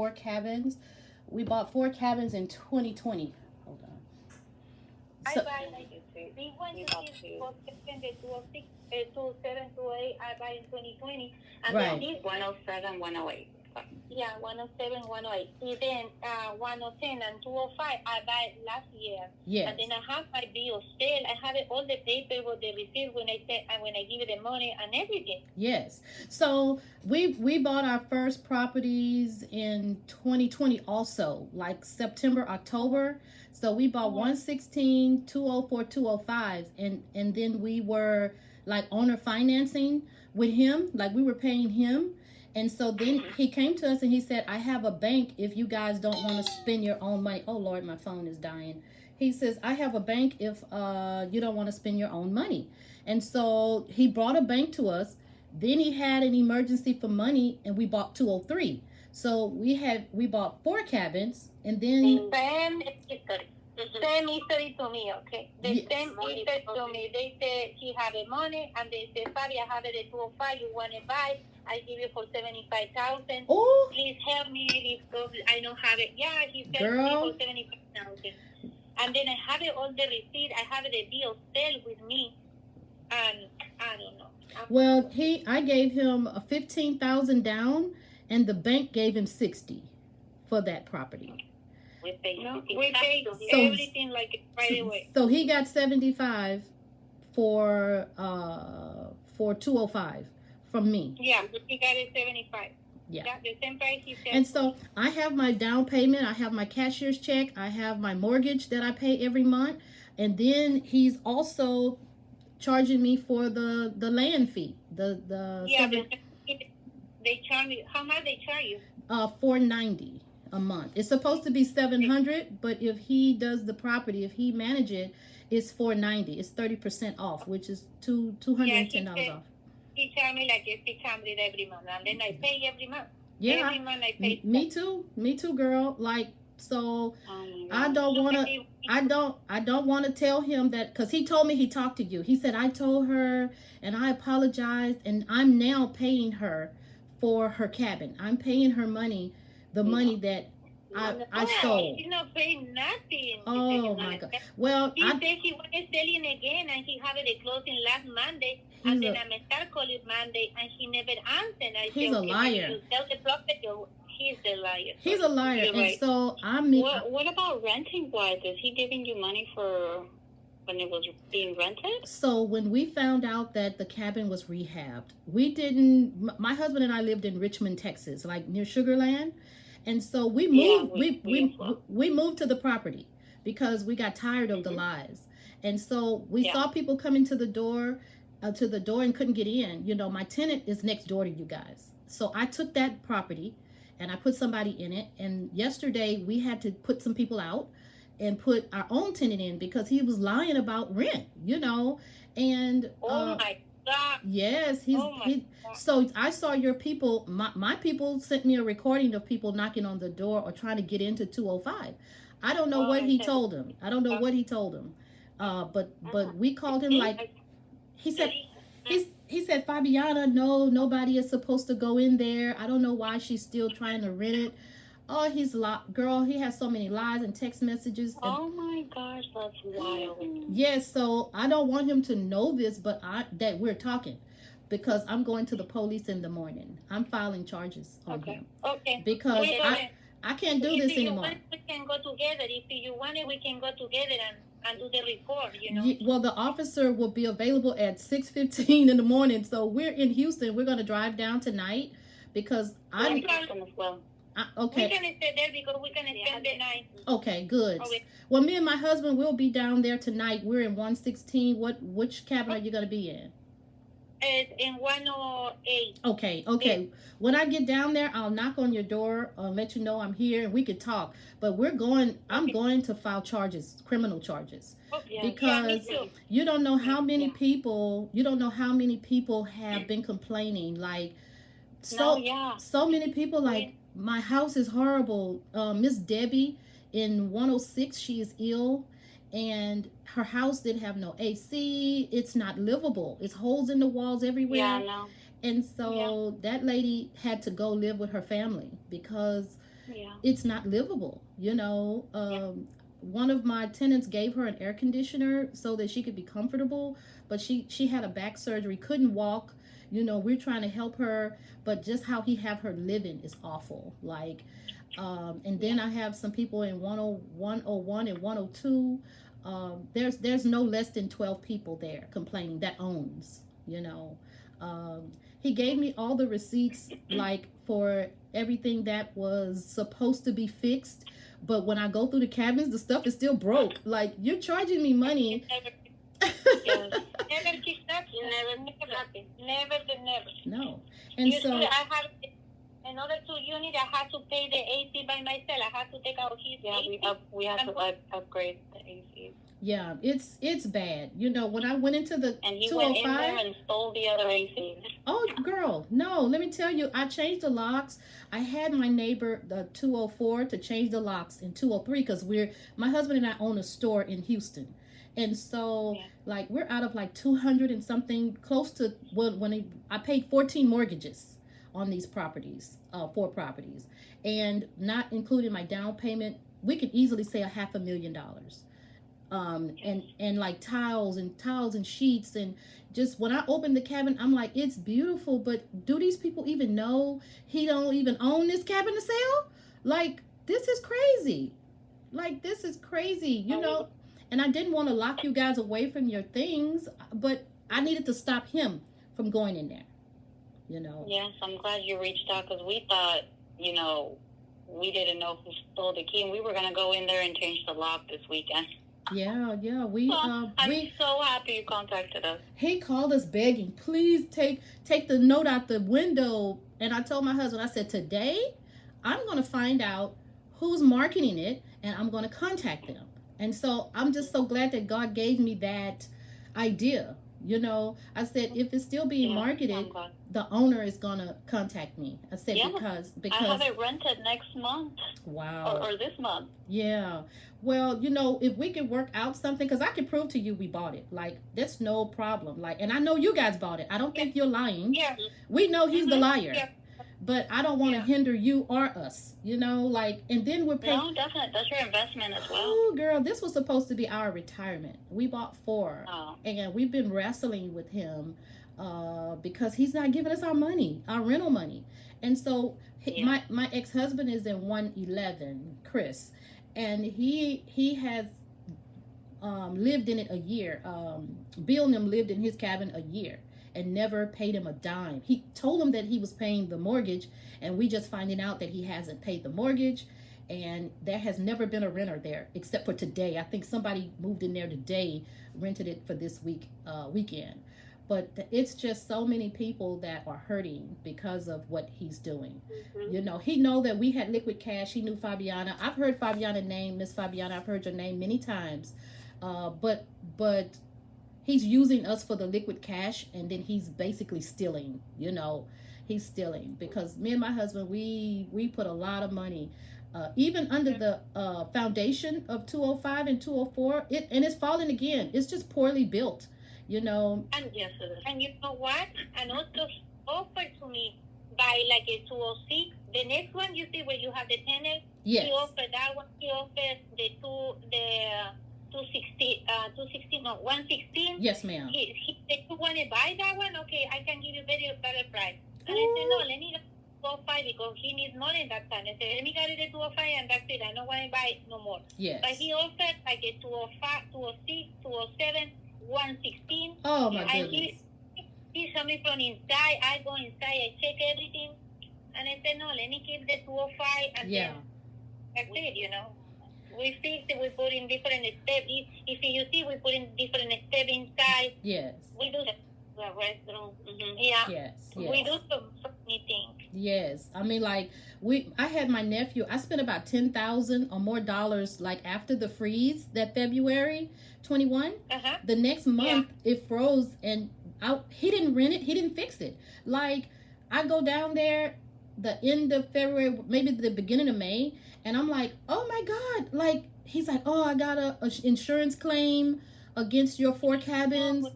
4 cabins. We bought 4 cabins in 2020. Hold on. I So, buy like the one you see for seven, the 206, 27, 28, I buy in 2020. And right. then this 107, 108. Yeah, 107, 108. And then 110 and 205, I buy last year. Yes. And then I have my bill still. I have all the paper with the receipt when I say and when I give you the money and everything. Yes. So we bought our first properties in 2020 also, like September, October. So we bought 116, 204, 205, and then we were like owner financing with him, like we were paying him. And so then he came to us and he said, I have a bank if you guys don't want to spend your own money. Oh Lord, my phone is dying. He says, I have a bank if you don't want to spend your own money. And so he brought a bank to us. Then he had an emergency for money and we bought 203. So we bought 4 cabins and then Same history to me, okay? The yes. same history to me. They say he have the money and they say, Fabi, I have it at 205, you want to buy? I give you for 75,000. Oh, please help me because I don't have it. Yeah, he said girl. for 75,000. And then I have it all the receipt. I have the bill still with me, and I don't know. Well, I gave him a 15,000 down, and the bank gave him 60 for that property. We paid everything like right away. So he got 75 for 205 from me. Yeah, he got it 75. Yeah. The same price he said. And so I have my down payment, I have my cashier's check, I have my mortgage that I pay every month, and then he's also charging me for the land fee. They charge me. How much they charge you? $490 a month. It's supposed to be $700, but if he does the property, if he manages it, it's $490. It's 30% off, which is $210 off. He charged me like $600 every month, and then I pay every month. Yeah, every month I pay. Me too, girl. Like, so I don't want to tell him that, because he told me he talked to you. He said, I told her and I apologized, and I'm now paying her for her cabin. I'm paying her money, the money that I stole. He's not paying nothing. Oh my God. Well, he said he was selling again, and he had it closing last Monday, and then I start calling Monday, and he never answered. He's a liar. Tell the property. He's a liar. He's a liar. And right. So what about renting wise? Is he giving you money for when it was being rented? So when we found out that the cabin was rehabbed, my husband and I lived in Richmond, Texas, like near Sugar Land. And so we moved. We moved to the property because we got tired of the lies. And so we saw people coming to the door, and couldn't get in. You know, my tenant is next door to you guys. So I took that property, and I put somebody in it. And yesterday we had to put some people out and put our own tenant in because he was lying about rent. You know, and oh my God. Yes, so I saw your people, my people sent me a recording of people knocking on the door or trying to get into 205. I don't know what he told him. But we called him, like he said Fabiana, no, nobody is supposed to go in there. I don't know why she's still trying to rent it. Oh, girl, he has so many lies and text messages. Oh my gosh, that's wild. Yes, so I don't want him to know this, but that we're talking, because I'm going to the police in the morning. I'm filing charges on him. Okay. Because I can't do this anymore. We can go together. If you want it, we can go together and do the report, you know. Well, the officer will be available at 6:15 in the morning. So we're in Houston. We're going to drive down tonight because I'm as well. Okay. We're going to stay there because we're going to spend the night. Okay, good. Okay. Well, me and my husband will be down there tonight. We're in 116. Which cabin are you going to be in? It's in 108. Okay. Yeah. When I get down there, I'll knock on your door and let you know I'm here, and we could talk. But I'm going to file charges, criminal charges. Because you don't know how many people have been complaining. Like, so many people, like, my house is horrible. Miss Debbie in 106, she is ill, and her house didn't have no AC. It's not livable. It's holes in the walls everywhere. Yeah, I know. And so that lady had to go live with her family because Yeah. it's not livable, you know. One of my tenants gave her an air conditioner so that she could be comfortable, but she had a back surgery, couldn't walk. You know, we're trying to help her, but just how he have her living is awful. Like, and then I have some people in 101 and 102. There's no less than 12 people there complaining that owns, you know. He gave me all the receipts, like for everything that was supposed to be fixed, but when I go through the cabinets, the stuff is still broke. Like, you're charging me money. Yes. Never keep that. Never happen. Never. No. And so I have another 2 units. I had to pay the AC by myself. I had to take out his AC. We have to upgrade the AC. yeah, it's bad. You know, when I went into the And he 205, went in there and stole the other AC. oh, girl, no, let me tell you, I changed the locks. I had my neighbor, the 204, to change the locks in 203 because my husband and I own a store in Houston. And so, like, we're out of like 200 and something, close to I paid 14 mortgages on these properties, 4 properties, and not including my down payment. We could easily say $500,000. And like tiles and sheets, and just when I open the cabin, I'm like, it's beautiful, but do these people even know he don't even own this cabin to sell? Like, this is crazy. Like, this is crazy, you know. And I didn't want to lock you guys away from your things, but I needed to stop him from going in there, you know. Yes, I'm glad you reached out because we thought, you know, we didn't know who stole the key, and we were going to go in there and change the lock this weekend. Yeah, I'm so happy you contacted us. He called us begging, please take the note out the window. And I told my husband, I said, today I'm going to find out who's marketing it, and I'm going to contact them. And so I'm just so glad that God gave me that idea. You know, I said, if it's still being marketed, the owner is going to contact me. I said, because I have it rented next month. Wow. Or this month. Yeah. Well, you know, if we can work out something, because I can prove to you we bought it. Like, that's no problem. Like, and I know you guys bought it. I don't think you're lying. Yeah. We know he's the liar. Yeah. But I don't want to hinder you or us, you know, like, and then we're paying. No, definitely. That's your investment as well. Oh, girl, this was supposed to be our retirement. We bought 4. Oh. And we've been wrestling with him because he's not giving us our money, our rental money. And so my ex-husband is in 111, Chris, and he has lived in it a year. Bill and them lived in his cabin a year and never paid him a dime. He told him that he was paying the mortgage, and we just finding out that he hasn't paid the mortgage, and there has never been a renter there except for today. I think somebody moved in there today, rented it for this weekend. But it's just so many people that are hurting because of what he's doing. Mm-hmm. You know, he know that we had liquid cash. He knew Fabiana. I've heard Fabiana's name, Miss Fabiana. I've heard your name many times. But he's using us for the liquid cash, and then he's basically stealing, you know. He's stealing because me and my husband, we put a lot of money, even under the foundation of 205 and 204, and it's falling again. It's just poorly built, you know. And yes, and you know what? And also he offered to me buy like a 206. The next one, you see where you have the tenant. Yes. He offered that one. He offered the 216, no, 116. Yes, ma'am. He said, you want to buy that one? Okay, I can give you very better price. And I said, no, let me get 205 because he needs more than that time. I said, let me get it at 205 and that's it. I don't want to buy it no more. Yes. But he offered like a 205, 206, 207, 116. Oh, my goodness. He saw me from inside. I go inside, I check everything. And I said, no, let me keep the 205 and then that's it, you know. We fixed it, we put in different steps. If you see, we put in different steps inside. Yes. We do the restroom. Mm-hmm. Yeah. Yes. We do so many things. Yes. I mean, like, I had my nephew, I spent about $10,000 or more dollars, like, after the freeze that February 21. Uh-huh. The next month, it froze, and he didn't rent it. He didn't fix it. Like, I go down there the end of February, maybe the beginning of May, and I'm like, oh my God. Like, he's like, oh, I got a insurance claim against your 4 cabins.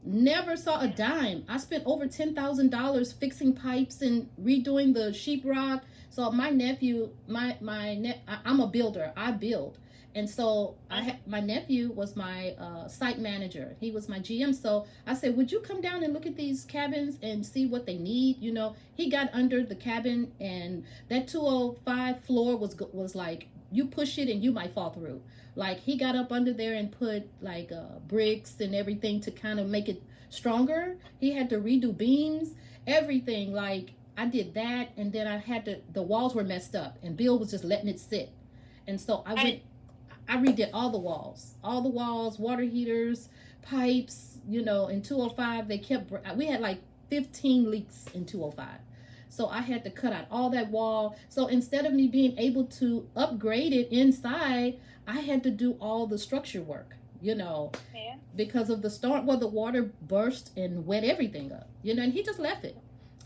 Never saw a dime. I spent over $10,000 fixing pipes and redoing the sheetrock. So my nephew, I'm a builder. I build, and so my nephew was my site manager. He was my GM. So I said, "Would you come down and look at these cabins and see what they need?" You know, he got under the cabin, and that 205 floor was like you push it and you might fall through. Like he got up under there and put like bricks and everything to kind of make it stronger. He had to redo beams, everything. Like I did that, and then I had to. The walls were messed up, and Bill was just letting it sit. And so I redid all the walls, water heaters, pipes. You know, in 205 they kept. We had like 15 leaks in 205. So I had to cut out all that wall. So instead of me being able to upgrade it inside, I had to do all the structure work, you know, because of the storm. Well, the water burst and wet everything up, you know, and he just left it.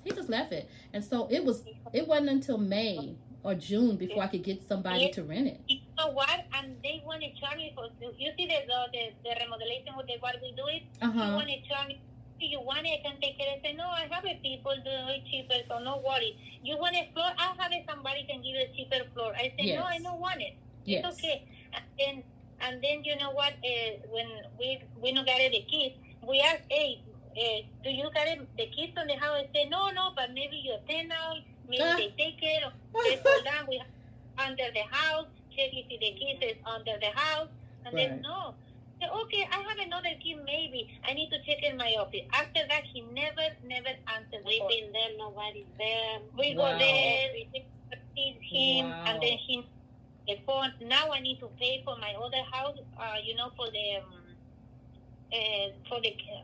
He just left it. And so it wasn't until May or June before I could get somebody to rent it. You know what? And they want to charge me for, you see the remodeling with what we do it? You want to charge me. You want it, I can take it. I say, no, I have it people do it cheaper, so no worry. You want a floor? I'll have it, somebody can give you a cheaper floor. I say, no, I don't want it. It's okay. And then you know what? When we don't get the keys, we ask, hey, do you get the keys from the house? I say, no, but maybe your tenant, maybe they take it, or they fall down. We have under the house, check if the keys is under the house, and then no. Okay, I have another key, maybe. I need to check in my office. After that, he never answered. We've been there, nobody's there. We go there, we see him, and then the phone. Now I need to pay for my other house, you know, for the association.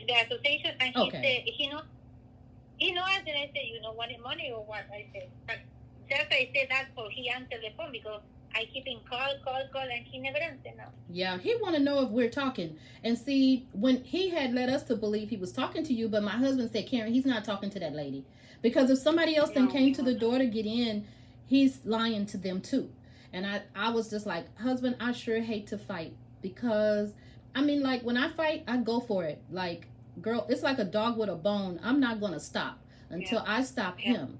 The association, and he said, he knows, and I said, you know, want money or what? I said, but just I said that for he answered the phone because I keep in call, and he never answered now. Yeah, he want to know if we're talking. And see, when he had led us to believe he was talking to you, but my husband said, Karen, he's not talking to that lady. Because if somebody else then came to the door to get in, he's lying to them too. And I was just like, husband, I sure hate to fight. Because, I mean, like, when I fight, I go for it. Like, girl, it's like a dog with a bone. I'm not going to stop until I stop him.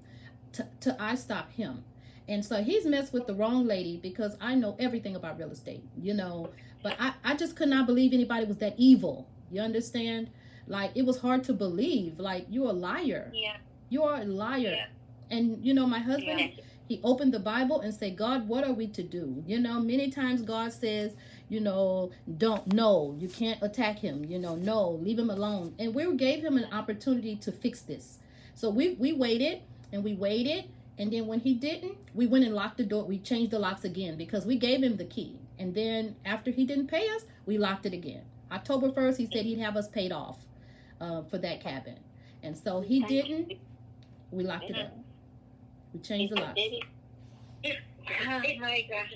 Till I stop him. And so he's messed with the wrong lady because I know everything about real estate, you know. But I just could not believe anybody was that evil. You understand? Like, it was hard to believe. Like, you're a liar. Yeah. You are a liar. Yeah. And, you know, my husband, he opened the Bible and said, God, what are we to do? You know, many times God says, you know, you can't attack him. You know, no, leave him alone. And we gave him an opportunity to fix this. So we waited and we waited. And then when he didn't, we went and locked the door. We changed the locks again because we gave him the key. And then after he didn't pay us, we locked it again. October 1st, he said he'd have us paid off for that cabin. And so he didn't. We locked it up. We changed the locks. Oh my gosh.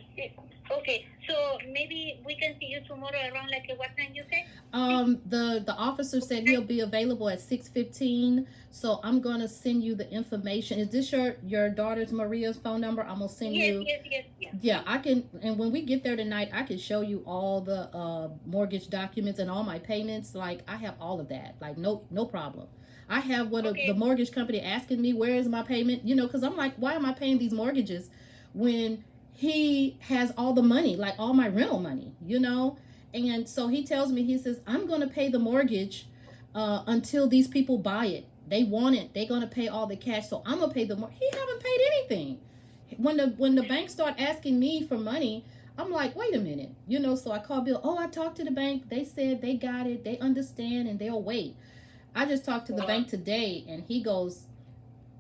Okay, so maybe we can see you tomorrow around like what time you say? The officer said he'll be available at 6:15. So I'm gonna send you the information. Is this your daughter's Maria's phone number? I'm gonna send you. Yes. Yeah, I can. And when we get there tonight, I can show you all the mortgage documents and all my payments. Like I have all of that. Like no problem. I have the mortgage company asking me where is my payment. You know, because I'm like, why am I paying these mortgages when he has all the money, like all my rental money, you know? And so he tells me, he says, I'm going to pay the mortgage until these people buy it. They want it. They're going to pay all the cash. So I'm going to pay the mortgage. He haven't paid anything. When the bank start asking me for money, I'm like, wait a minute. You know, so I call Bill. Oh, I talked to the bank. They said they got it. They understand and they'll wait. I just talked to the bank today and he goes,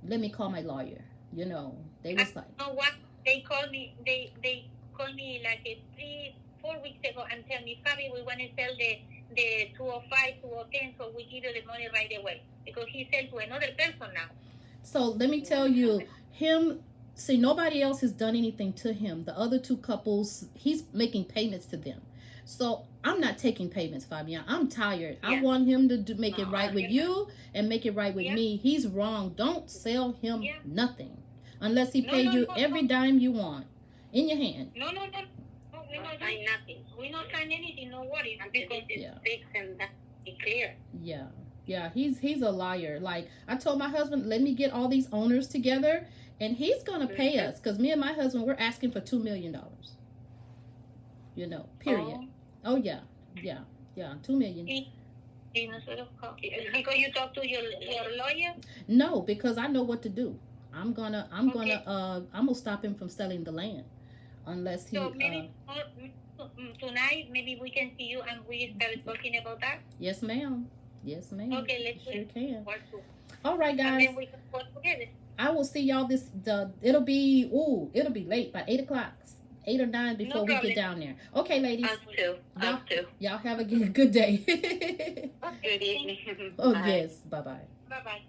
let me call my lawyer. You know, they was like. You know what? They called me like 3-4 weeks ago and tell me, Fabi, we want to sell the 205, 210, so we give you the money right away. Because he sent to another person now. So let me tell you, nobody else has done anything to him. The other two couples, he's making payments to them. So I'm not taking payments, Fabiana. I'm tired. Yeah. I want him to make it right with you and make it right with me. He's wrong. Don't sell him nothing. Unless he pays you every dime you want in your hand. No. We don't sign nothing. We don't sign anything. No worries. Because it's fixed and that's clear. Yeah. He's a liar. Like I told my husband, let me get all these owners together And he's gonna pay us because me and my husband we're asking for $2 million. You know, period. Oh yeah, yeah, yeah, 2 million. Because you talk to your lawyer? No, because I know what to do. I'm gonna stop him from selling the land, unless he. So maybe tonight, maybe we can see you and we start talking about that. Yes, ma'am. Yes, ma'am. Okay, let's sure can. Work All right, guys. And then we can work together. I will see y'all it'll be late by 8 o'clock. 8 or 9 before we get down there. Okay, ladies. Us too. Y'all have a good day. Good evening. Oh, yes. Bye-bye. Bye-bye.